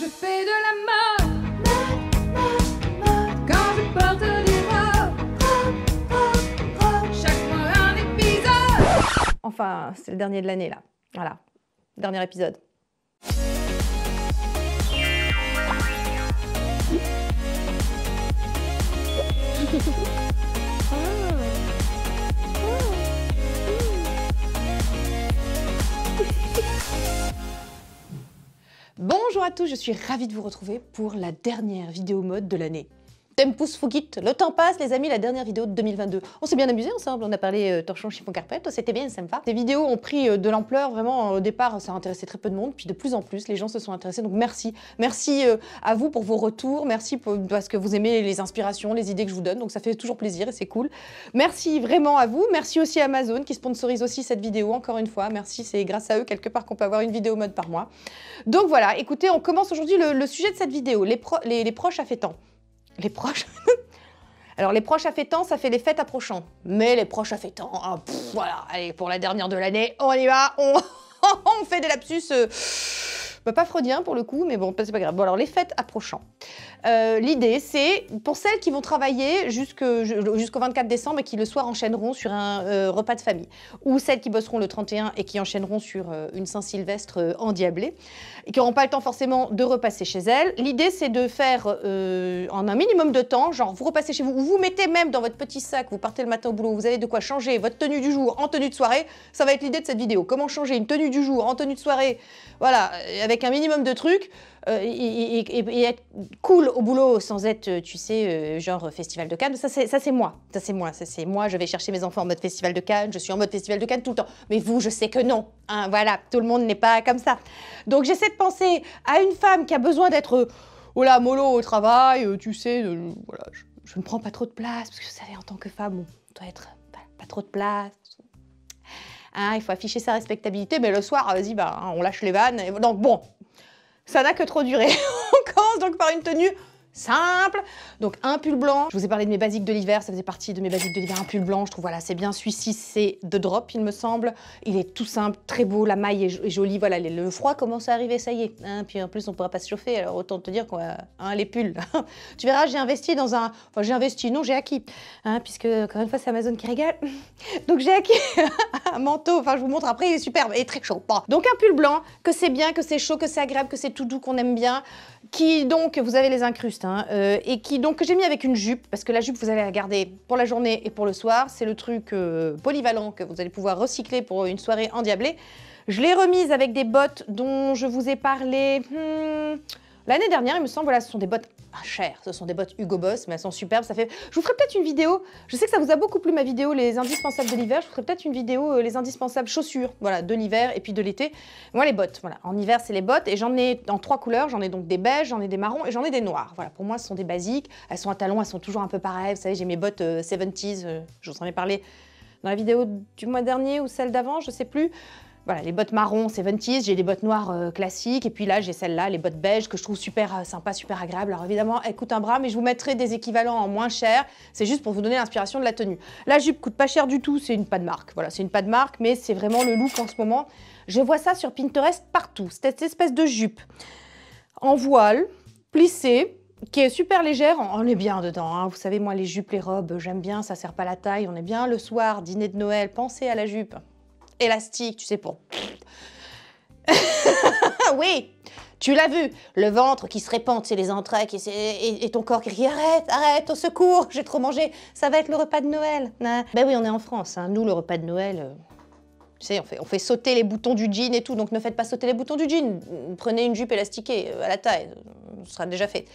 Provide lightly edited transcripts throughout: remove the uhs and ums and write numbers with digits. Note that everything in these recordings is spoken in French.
je fais de la mode, quand je porte des robes, chaque mois un épisode. Enfin, c'est le dernier de l'année là. Voilà, dernier épisode. Bonjour à tous, je suis ravie de vous retrouver pour la dernière vidéo mode de l'année. Tempus fugit, le temps passe les amis, la dernière vidéo de 2022. On s'est bien amusé ensemble, on a parlé torchon, chiffon, carpette, c'était bien sympa. Ces vidéos ont pris de l'ampleur, vraiment au départ ça a intéressé très peu de monde, puis de plus en plus les gens se sont intéressés, donc merci. Merci à vous pour vos retours, merci parce que vous aimez les inspirations, les idées que je vous donne, donc ça fait toujours plaisir et c'est cool. Merci vraiment à vous, merci aussi à Amazon qui sponsorise aussi cette vidéo, encore une fois, merci, c'est grâce à eux quelque part qu'on peut avoir une vidéo mode par mois. Donc voilà, écoutez, on commence aujourd'hui le sujet de cette vidéo, les proches affectants. Les proches. Alors les proches affectants, ça fait les fêtes approchant. Mais les proches affectants, hein, voilà, allez, pour la dernière de l'année, on y va, on fait des lapsus, pas freudiens pour le coup, mais bon, c'est pas grave. Bon alors les fêtes approchant. L'idée c'est, pour celles qui vont travailler jusqu'au 24 décembre et qui le soir enchaîneront sur un repas de famille, ou celles qui bosseront le 31 et qui enchaîneront sur une Saint-Sylvestre endiablée, et qui n'auront pas le temps forcément de repasser chez elles. L'idée c'est de faire en un minimum de temps, genre vous repassez chez vous, ou vous mettez même dans votre petit sac, vous partez le matin au boulot, vous avez de quoi changer votre tenue du jour en tenue de soirée, ça va être l'idée de cette vidéo. Comment changer une tenue du jour en tenue de soirée, voilà, avec un minimum de trucs, et être cool au boulot sans être, tu sais, genre festival de Cannes. Ça c'est moi. C'est moi, je vais chercher mes enfants en mode festival de Cannes, je suis en mode festival de Cannes tout le temps. Mais vous, je sais que non. Hein, voilà, tout le monde n'est pas comme ça. Donc j'essaie de penser à une femme qui a besoin d'être, oh là, mollo au travail, tu sais, voilà, je ne prends pas trop de place, parce que vous savez, en tant que femme, on doit être pas trop de place. Hein, il faut afficher sa respectabilité, mais le soir, vas-y, bah, on lâche les vannes. Et donc bon, ça n'a que trop duré. On commence donc par une tenue simple, donc un pull blanc. Je vous ai parlé de mes basiques de l'hiver, ça faisait partie de mes basiques de l'hiver, un pull blanc, je trouve, voilà, c'est bien. Celui-ci, c'est de Drop, il me semble. Il est tout simple, très beau, la maille est jolie, voilà, le froid commence à arriver, ça y est. Hein, puis en plus, on ne pourra pas se chauffer, alors autant te dire quoi, hein, les pulls. Tu verras, j'ai investi dans un... Enfin, j'ai investi, non, j'ai acquis, hein, puisque, encore une fois, c'est Amazon qui régale. Donc j'ai acquis un manteau, enfin, je vous montre après, il est superbe, et très chaud. Bon. Donc un pull blanc, que c'est bien, que c'est chaud, que c'est agréable, que c'est tout doux, qu'on aime bien, qui donc, vous avez les incrustes, hein, et qui donc que j'ai mis avec une jupe, parce que la jupe vous allez la garder pour la journée et pour le soir, c'est le truc polyvalent que vous allez pouvoir recycler pour une soirée endiablée. Je l'ai remise avec des bottes dont je vous ai parlé l'année dernière, il me semble. Voilà, ce sont des bottes chères, ce sont des bottes Hugo Boss, mais elles sont superbes. Ça fait... Je vous ferai peut-être une vidéo, je sais que ça vous a beaucoup plu ma vidéo, les indispensables de l'hiver, je vous ferai peut-être une vidéo, les indispensables chaussures, voilà, de l'hiver et puis de l'été. Moi, les bottes, voilà, en hiver, c'est les bottes, et j'en ai en 3 couleurs, j'en ai donc des beiges, j'en ai des marrons et j'en ai des noirs. Voilà, pour moi, ce sont des basiques, elles sont à talons, elles sont toujours un peu pareilles, vous savez, j'ai mes bottes 70s, je vous en ai parlé dans la vidéo du mois dernier ou celle d'avant, je sais plus. Voilà, les bottes marron 70s, j'ai des bottes noires classiques, et puis là, j'ai celles-là, les bottes beiges, que je trouve super sympa, super agréable. Alors évidemment, elles coûtent un bras, mais je vous mettrai des équivalents en moins cher. C'est juste pour vous donner l'inspiration de la tenue. La jupe coûte pas cher du tout, c'est une pas de marque. Voilà, c'est une pas de marque, mais c'est vraiment le look en ce moment. Je vois ça sur Pinterest partout, cette espèce de jupe en voile, plissée, qui est super légère, on est bien dedans, hein. Vous savez, moi, les jupes, les robes, j'aime bien, ça sert pas la taille, on est bien le soir, dîner de Noël, pensez à la jupe. Élastique, tu sais, pour... Oui, tu l'as vu, le ventre qui se répand, c'est les entrailles, et ton corps qui crie « Arrête, arrête, au secours, j'ai trop mangé, ça va être le repas de Noël. Hein. » Ben oui, on est en France, hein. Nous, le repas de Noël, tu sais, on fait sauter les boutons du jean et tout, donc ne faites pas sauter les boutons du jean. Prenez une jupe élastiquée à la taille, ce sera déjà fait.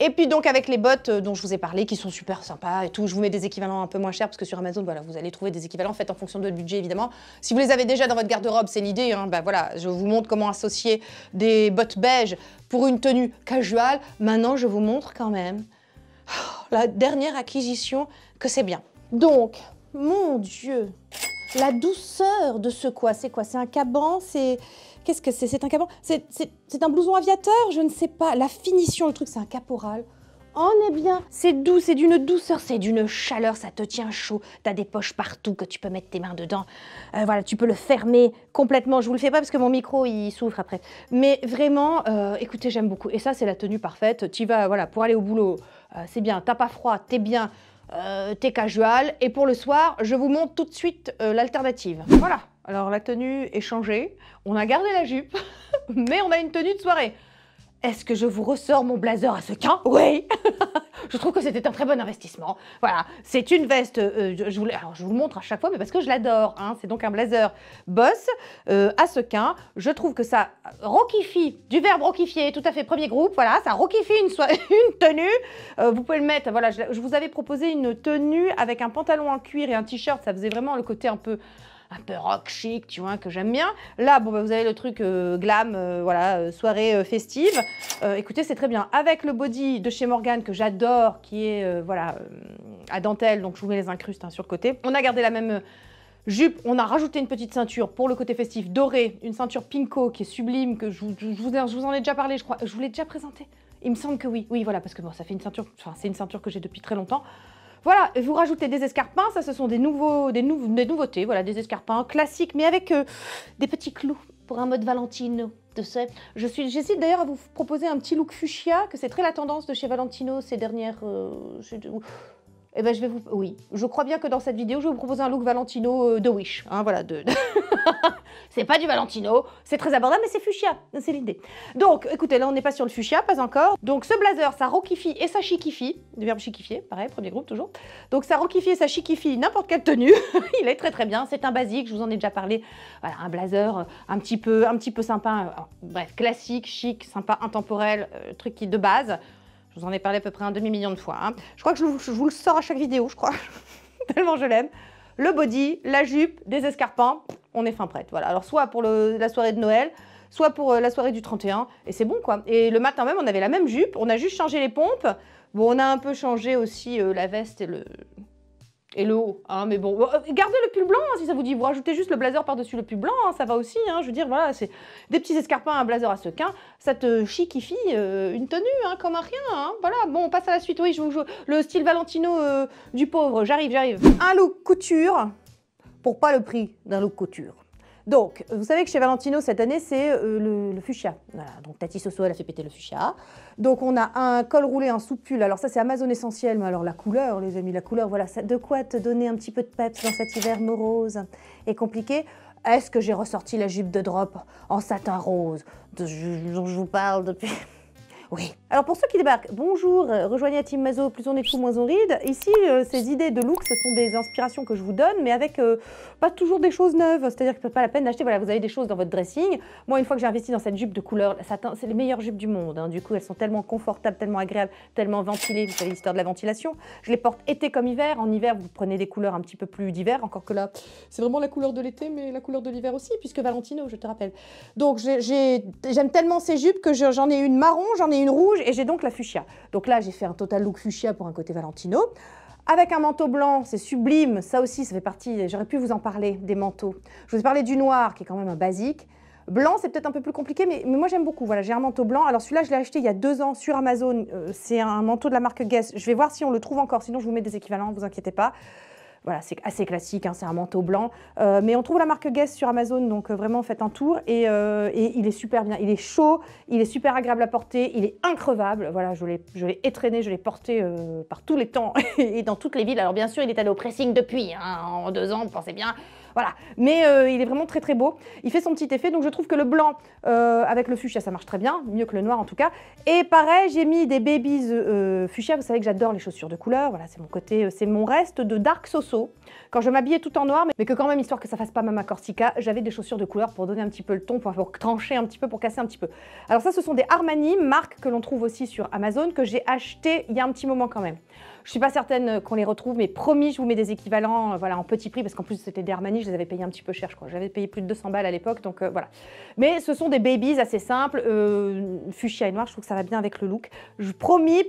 Et puis donc avec les bottes dont je vous ai parlé, qui sont super sympas et tout, je vous mets des équivalents un peu moins chers, parce que sur Amazon, voilà, vous allez trouver des équivalents faits en fonction de votre budget, évidemment. Si vous les avez déjà dans votre garde-robe, c'est l'idée, hein, bah voilà, je vous montre comment associer des bottes beige pour une tenue casual. Maintenant, je vous montre quand même la dernière acquisition, que c'est bien. Donc, mon Dieu, la douceur de ce quoi? C'est quoi? C'est un caban? C'est... Qu'est-ce que c'est? C'est un caban? C'est un blouson aviateur? Je ne sais pas. La finition, le truc, c'est un caporal. On est bien. C'est doux, c'est d'une douceur, c'est d'une chaleur, ça te tient chaud. T'as des poches partout que tu peux mettre tes mains dedans. Voilà, tu peux le fermer complètement. Je vous le fais pas parce que mon micro, il souffre après. Mais vraiment, écoutez, j'aime beaucoup. Et ça, c'est la tenue parfaite. Tu vas, voilà, pour aller au boulot, c'est bien. T'as pas froid, t'es bien, t'es casual. Et pour le soir, je vous montre tout de suite l'alternative. Voilà. Alors, la tenue est changée. On a gardé la jupe, mais on a une tenue de soirée. Est-ce que je vous ressors mon blazer à sequins? Oui. Je trouve que c'était un très bon investissement. Voilà, c'est une veste, alors je vous le montre à chaque fois, mais parce que je l'adore. Hein. C'est donc un blazer Boss à sequins. Je trouve que ça rockifie, du verbe rockifier, tout à fait, premier groupe. Voilà, ça rockifie une tenue. Vous pouvez le mettre, voilà, je vous avais proposé une tenue avec un pantalon en cuir et un t-shirt. Ça faisait vraiment le côté un peu rock chic, tu vois, que j'aime bien. Là, bon, bah, vous avez le truc glam, voilà, soirée festive. Écoutez, c'est très bien. Avec le body de chez Morgan que j'adore, qui est, voilà, à dentelle, donc je vous mets les incrustes hein, sur le côté. On a gardé la même jupe, on a rajouté une petite ceinture pour le côté festif, dorée, une ceinture pinko qui est sublime, que je vous en ai déjà parlé, je crois. Je vous l'ai déjà présenté. Il me semble que oui. Oui, voilà, parce que bon, ça fait une ceinture, enfin, c'est une ceinture que j'ai depuis très longtemps. Voilà, vous rajoutez des escarpins, ça ce sont des nouveautés, voilà, des escarpins classiques, mais avec des petits clous pour un mode Valentino. J'hésite d'ailleurs à vous proposer un petit look fuchsia, que c'est très la tendance de chez Valentino ces dernières... Eh ben, oui, je crois bien que dans cette vidéo, je vais vous proposer un look Valentino de Wish. Hein, voilà, c'est pas du Valentino, c'est très abordable, mais c'est fuchsia, c'est l'idée. Donc, écoutez, là, on n'est pas sur le fuchsia, pas encore. Donc, ce blazer, ça rockifie et ça chicifie. Le verbe chiquifier, pareil, premier groupe, toujours. Donc, ça rockifie et ça chicifie n'importe quelle tenue. Il est très, très bien. C'est un basique, je vous en ai déjà parlé. Voilà, un blazer un petit peu sympa. Bref, classique, chic, sympa, intemporel, truc qui de base. Je vous en ai parlé à peu près un demi-million de fois. Hein. Je crois que je vous le sors à chaque vidéo, je crois. Tellement je l'aime. Le body, la jupe, des escarpins, on est fin prête. Voilà. Alors soit pour la soirée de Noël, soit pour la soirée du 31, et c'est bon quoi. Et le matin même, on avait la même jupe, on a juste changé les pompes. Bon, on a un peu changé aussi la veste et le haut, hein, mais bon, gardez le pull blanc hein, si ça vous dit, vous rajoutez juste le blazer par-dessus le pull blanc, hein, ça va aussi, hein, je veux dire, voilà, c'est des petits escarpins, un blazer à sequins, ça te chicifie une tenue, hein, comme un rien, hein, voilà, bon, on passe à la suite, oui, je vous joue le style Valentino du pauvre, j'arrive. Un look couture, pour pas le prix d'un look couture. Donc, vous savez que chez Valentino, cette année, c'est le fuchsia. Voilà, donc Tati Soso, elle a fait péter le fuchsia. Donc, on a un col roulé, un sous-pull. Alors ça, c'est Amazon Essentiel. Mais alors, la couleur, les amis, la couleur, voilà, ça, de quoi te donner un petit peu de peps dans cet hiver morose et compliqué. Est-ce que j'ai ressorti la jupe de drop en satin rose dont je vous parle depuis... Oui. Alors pour ceux qui débarquent, bonjour, rejoignez la Team Mazo, plus on est fou, moins on ride. Ici, ces idées de look, ce sont des inspirations que je vous donne, mais avec pas toujours des choses neuves. C'est-à-dire que c'est pas la peine d'acheter, voilà, vous avez des choses dans votre dressing. Moi, une fois que j'ai investi dans cette jupe de couleur satin, c'est les meilleures jupes du monde. Hein. Du coup, elles sont tellement confortables, tellement agréables, tellement ventilées. Vous savez l'histoire de la ventilation. Je les porte été comme hiver. En hiver, vous prenez des couleurs un petit peu plus d'hiver, encore que là, c'est vraiment la couleur de l'été, mais la couleur de l'hiver aussi, puisque Valentino, je te rappelle. Donc, j'aime tellement ces jupes que j'en ai une marron, j'en ai une rouge et j'ai donc la fuchsia. Donc là, j'ai fait un total look fuchsia pour un côté Valentino. Avec un manteau blanc, c'est sublime. Ça aussi, ça fait partie, j'aurais pu vous en parler, des manteaux. Je vous ai parlé du noir, qui est quand même un basique. Blanc, c'est peut-être un peu plus compliqué, mais moi j'aime beaucoup. Voilà, j'ai un manteau blanc. Alors celui-là, je l'ai acheté il y a 2 ans sur Amazon. C'est un manteau de la marque Guess. Je vais voir si on le trouve encore, sinon je vous mets des équivalents, vous inquiétez pas. Voilà, c'est assez classique, hein, c'est un manteau blanc. Mais on trouve la marque Guess sur Amazon, donc vraiment faites un tour. Et il est super bien, il est chaud, il est super agréable à porter, il est increvable. Voilà, je l'ai étraîné, je l'ai porté par tous les temps et dans toutes les villes. Alors bien sûr, il est allé au pressing depuis, hein, en 2 ans, vous pensez bien. Voilà, mais il est vraiment très très beau. Il fait son petit effet, donc je trouve que le blanc avec le fuchsia, ça marche très bien, mieux que le noir en tout cas. Et pareil, j'ai mis des babies fuchsia. Vous savez que j'adore les chaussures de couleur. Voilà, c'est mon côté, c'est mon reste de Dark Soso. Quand je m'habillais tout en noir, mais que quand même, histoire que ça fasse pas Mama Corsica, j'avais des chaussures de couleur pour donner un petit peu le ton, pour trancher un petit peu, pour casser un petit peu. Alors ça, ce sont des Armani, marque que l'on trouve aussi sur Amazon, que j'ai acheté il y a un petit moment quand même. Je suis pas certaine qu'on les retrouve, mais promis, je vous mets des équivalents voilà, en petit prix, parce qu'en plus, c'était des Armani, je les avais payés un petit peu cher, je crois. J'avais payé plus de 200 balles à l'époque, donc voilà. Mais ce sont des babies assez simples, fuchsia et noir, je trouve que ça va bien avec le look. Promis,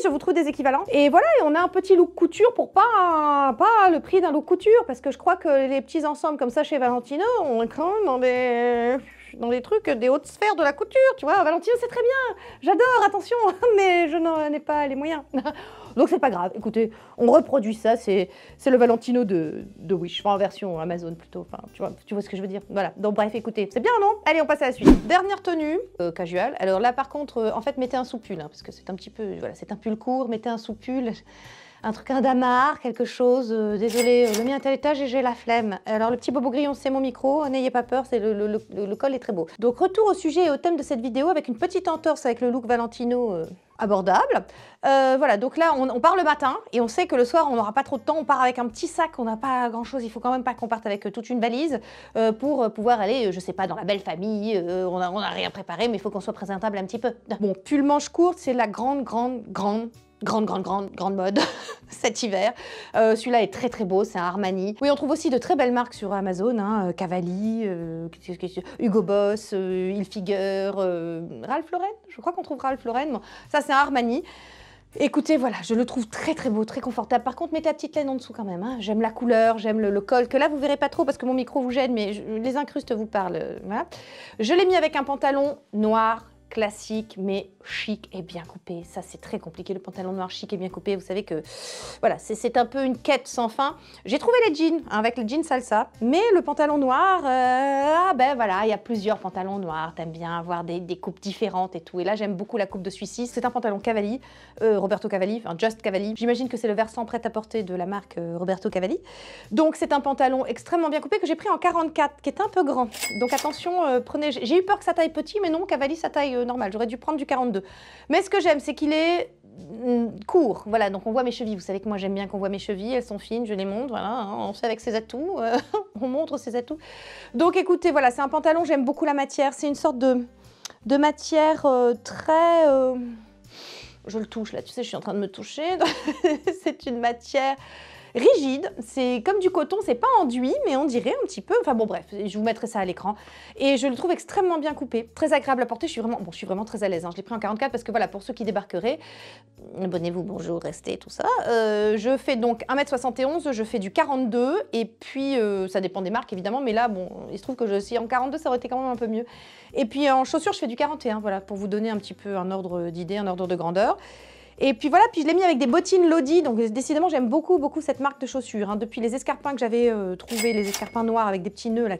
je vous trouve des équivalents. Et voilà, et on a un petit look couture pour pas le prix d'un look couture, parce que je crois que les petits ensembles comme ça chez Valentino, on est quand même dans des trucs des hautes sphères de la couture, tu vois. Valentino, c'est très bien, j'adore, attention, mais je n'en ai pas les moyens. Donc c'est pas grave, écoutez, on reproduit ça, c'est le Valentino de Wish, enfin en version Amazon plutôt, enfin tu vois ce que je veux dire. Voilà, donc bref, écoutez, c'est bien non? Allez, on passe à la suite. Dernière tenue, casual. Alors là par contre, en fait, mettez un sous-pull, hein, parce que c'est un petit peu, voilà, c'est un pull court, mettez un sous-pull. Un truc, un damar, quelque chose, désolé, le mien est à l'étage et j'ai la flemme. Alors le petit bobo grillon, c'est mon micro, n'ayez pas peur, le col est très beau. Donc retour au sujet et au thème de cette vidéo avec une petite entorse avec le look Valentino abordable. Voilà, donc là on part le matin et on sait que le soir on n'aura pas trop de temps, on part avec un petit sac, on n'a pas grand chose, il faut quand même pas qu'on parte avec toute une valise pour pouvoir aller, je sais pas, dans la belle famille, on a rien préparé mais il faut qu'on soit présentable un petit peu. Bon, pull manche courte, c'est la grande mode cet hiver. Celui-là est très très beau, c'est un Armani. Oui, on trouve aussi de très belles marques sur Amazon, hein, Cavalli, Hugo Boss, Hilfiger, Ralph Lauren. Je crois qu'on trouve Ralph Lauren. Bon, ça c'est un Armani. Écoutez, voilà, je le trouve très très beau, très confortable. Par contre, mettez la petite laine en dessous quand même. Hein. J'aime la couleur, j'aime le col, que là vous verrez pas trop parce que mon micro vous gêne, mais les incrustes vous parlent. Voilà. Je l'ai mis avec un pantalon noir, classique mais chic et bien coupé. Ça c'est très compliqué, le pantalon noir chic et bien coupé. Vous savez que voilà, c'est un peu une quête sans fin. J'ai trouvé les jeans hein, avec le jean salsa, mais le pantalon noir, ben voilà, il y a plusieurs pantalons noirs. T'aimes bien avoir des coupes différentes et tout. Et là j'aime beaucoup la coupe de celui-ci. C'est un pantalon Cavalli, Roberto Cavalli, enfin Just Cavalli. J'imagine que c'est le versant prêt-à-porter de la marque Roberto Cavalli. Donc c'est un pantalon extrêmement bien coupé que j'ai pris en 44, qui est un peu grand. Donc attention, prenez. J'ai eu peur que ça taille petit, mais non, Cavalli ça taille normal. J'aurais dû prendre du 42. Mais ce que j'aime, c'est qu'il est court. Voilà, donc on voit mes chevilles. Vous savez que moi, j'aime bien qu'on voit mes chevilles. Elles sont fines, je les montre. Voilà, hein, on fait avec ses atouts. On montre ses atouts. Donc écoutez, voilà, c'est un pantalon. J'aime beaucoup la matière. C'est une sorte de matière très... Je le touche là, tu sais, je suis en train de me toucher. C'est une matière rigide, c'est comme du coton, c'est pas enduit, mais on dirait un petit peu, enfin bon bref, je vous mettrai ça à l'écran. Et je le trouve extrêmement bien coupé, très agréable à porter, je suis vraiment très à l'aise. Hein. Je l'ai pris en 44 parce que voilà, pour ceux qui débarqueraient, abonnez-vous, bonjour, restez, tout ça. Je fais donc 1m71, je fais du 42, et puis ça dépend des marques évidemment, mais là, bon, il se trouve que si en 42, ça aurait été quand même un peu mieux. Et puis en chaussures, je fais du 41, voilà, pour vous donner un petit peu un ordre d'idée, un ordre de grandeur. Et puis voilà, puis je l'ai mis avec des bottines Lodi, donc décidément j'aime beaucoup cette marque de chaussures. Hein. Depuis les escarpins que j'avais trouvés, les escarpins noirs avec des petits nœuds là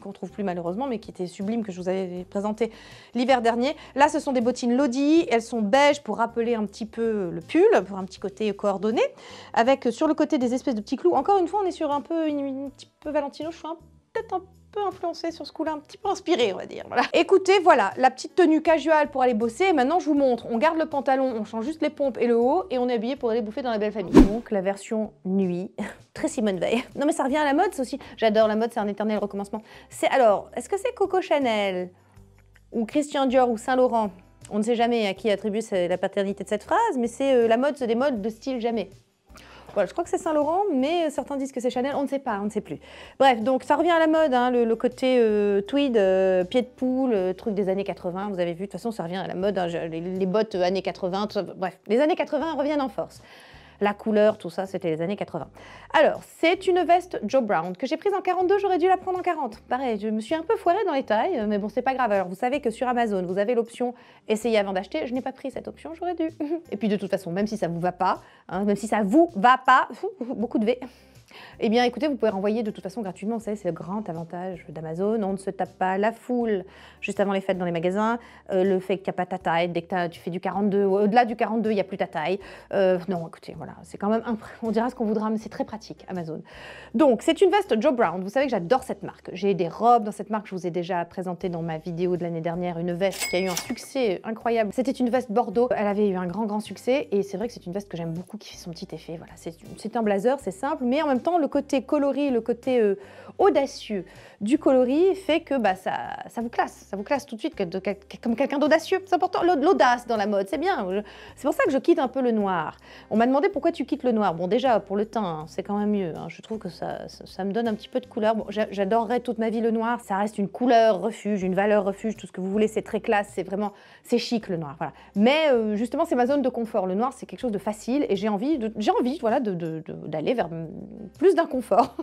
qu'on trouve plus malheureusement, mais qui étaient sublimes, que je vous avais présenté l'hiver dernier. Là, ce sont des bottines Lodi, elles sont beiges pour rappeler un petit peu le pull, pour un petit côté coordonné, avec sur le côté des espèces de petits clous. Encore une fois, on est sur un peu un petit peu Valentino, je suis peut-être un peu influencé sur ce coup-là, un petit peu inspiré, on va dire. Voilà. Écoutez, voilà, la petite tenue casual pour aller bosser. Et maintenant, je vous montre. On garde le pantalon, on change juste les pompes et le haut, et on est habillé pour aller bouffer dans la belle famille. Donc, la version nuit, très Simone Veil. Non, mais ça revient à la mode, ça aussi. J'adore la mode, c'est un éternel recommencement. Alors, est-ce que c'est Coco Chanel ou Christian Dior ou Saint Laurent? On ne sait jamais à qui attribuer la paternité de cette phrase, mais c'est la mode, c'est des modes de style jamais. Voilà, je crois que c'est Saint Laurent, mais certains disent que c'est Chanel, on ne sait pas, on ne sait plus. Bref, donc ça revient à la mode, hein, le côté tweed, pied de poule, truc des années 80, vous avez vu, de toute façon ça revient à la mode, hein, les bottes années 80, tout ça, bref, les années 80 reviennent en force. La couleur, tout ça, c'était les années 80. Alors, c'est une veste Joe Brown que j'ai prise en 42, j'aurais dû la prendre en 40. Pareil, je me suis un peu foirée dans les tailles, mais bon, c'est pas grave. Alors, vous savez que sur Amazon, vous avez l'option « Essayer avant d'acheter ». Je n'ai pas pris cette option, j'aurais dû. Et puis, de toute façon, même si ça vous va pas, hein, même si ça vous va pas, beaucoup de V, eh bien, écoutez, vous pouvez renvoyer de toute façon gratuitement. Vous savez, c'est le grand avantage d'Amazon. On ne se tape pas la foule juste avant les fêtes dans les magasins. Le fait qu'il n'y a pas ta taille, dès que tu fais du 42, au-delà du 42, il n'y a plus ta taille. Non, écoutez, voilà, c'est quand même, on dira ce qu'on voudra, mais c'est très pratique, Amazon. Donc, c'est une veste Joe Brown. Vous savez que j'adore cette marque. J'ai des robes dans cette marque. Je vous ai déjà présenté dans ma vidéo de l'année dernière une veste qui a eu un succès incroyable. C'était une veste Bordeaux. Elle avait eu un grand succès et c'est vrai que c'est une veste que j'aime beaucoup, qui fait son petit effet. Voilà, c'est un blazer, c'est simple, mais en même temps, le côté coloris, le côté audacieux du coloris fait que bah, ça vous classe tout de suite comme quelqu'un d'audacieux. C'est important, l'audace dans la mode, c'est bien. C'est pour ça que je quitte un peu le noir. On m'a demandé pourquoi tu quittes le noir. Bon, déjà, pour le teint, hein, c'est quand même mieux. Hein. Je trouve que ça me donne un petit peu de couleur. Bon, j'adorerais toute ma vie le noir. Ça reste une couleur refuge, une valeur refuge, tout ce que vous voulez. C'est très classe, c'est chic le noir. Voilà. Mais justement, c'est ma zone de confort. Le noir, c'est quelque chose de facile et j'ai envie voilà, d'aller vers plus d'inconfort,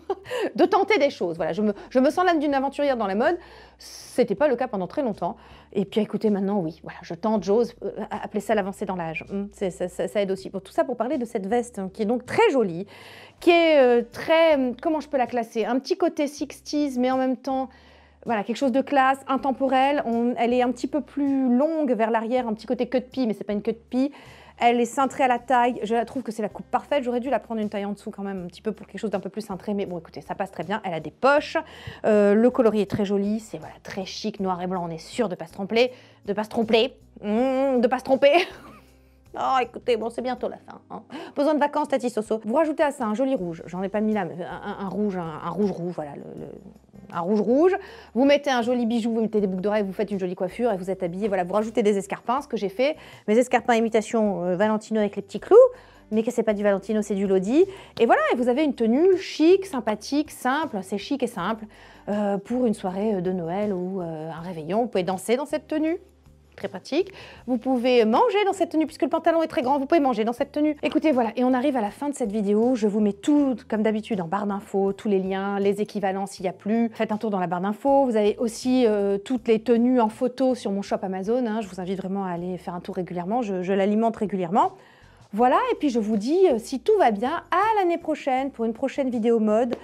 de tenter des choses. Voilà, je me sens l'âme d'une aventurière dans la mode. C'était pas le cas pendant très longtemps. Et puis écoutez, maintenant, oui, voilà, je tente, j'ose appeler ça l'avancée dans l'âge. Ça aide aussi. Pour tout ça, pour parler de cette veste qui est donc très jolie, qui est très, comment je peux la classer? Un petit côté 60s, mais en même temps, voilà, quelque chose de classe, intemporel. Elle est un petit peu plus longue vers l'arrière, un petit côté queue de pie, mais c'est pas une queue de pie. Elle est cintrée à la taille. Je la trouve que c'est la coupe parfaite. J'aurais dû la prendre une taille en dessous quand même, un petit peu pour quelque chose d'un peu plus cintré. Mais bon, écoutez, ça passe très bien. Elle a des poches. Le coloris est très joli. C'est voilà, très chic, noir et blanc. On est sûr de ne pas se tromper. De ne pas se tromper. De pas se tromper. Oh, écoutez, bon, c'est bientôt la fin. Hein. Besoin de vacances, Tati Soso. Vous rajoutez à ça un joli rouge. J'en ai pas mis là, mais un rouge, un rouge, voilà, un rouge. Vous mettez un joli bijou, vous mettez des boucles d'oreilles, vous faites une jolie coiffure et vous êtes habillé. Voilà, vous rajoutez des escarpins, ce que j'ai fait. Mes escarpins imitation Valentino avec les petits clous. Mais que c'est pas du Valentino, c'est du Lodi. Et voilà, et vous avez une tenue chic, sympathique, simple. C'est chic et simple pour une soirée de Noël ou un réveillon. Vous pouvez danser dans cette tenue. Très pratique. Vous pouvez manger dans cette tenue, puisque le pantalon est très grand, vous pouvez manger dans cette tenue. Écoutez, voilà, et on arrive à la fin de cette vidéo. Je vous mets tout, comme d'habitude, en barre d'infos, tous les liens, les équivalents s'il n'y a plus. Faites un tour dans la barre d'infos. Vous avez aussi toutes les tenues en photo sur mon shop Amazon. Hein. Je vous invite vraiment à aller faire un tour régulièrement. Je l'alimente régulièrement. Voilà, et puis je vous dis, si tout va bien, à l'année prochaine, pour une prochaine vidéo mode.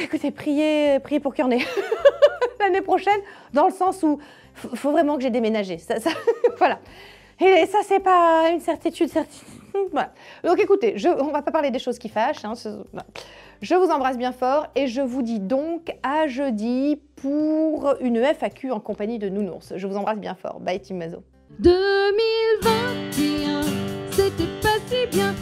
Écoutez, priez pour qu'il y en ait l'année prochaine, dans le sens où faut vraiment que j'ai déménagé. Voilà. Et ça, c'est pas une certitude. Voilà. Donc écoutez, on va pas parler des choses qui fâchent. Hein, voilà. Je vous embrasse bien fort et je vous dis donc à jeudi pour une FAQ en compagnie de Nounours. Je vous embrasse bien fort. Bye Team Mazo. 2021, c'était pas si bien.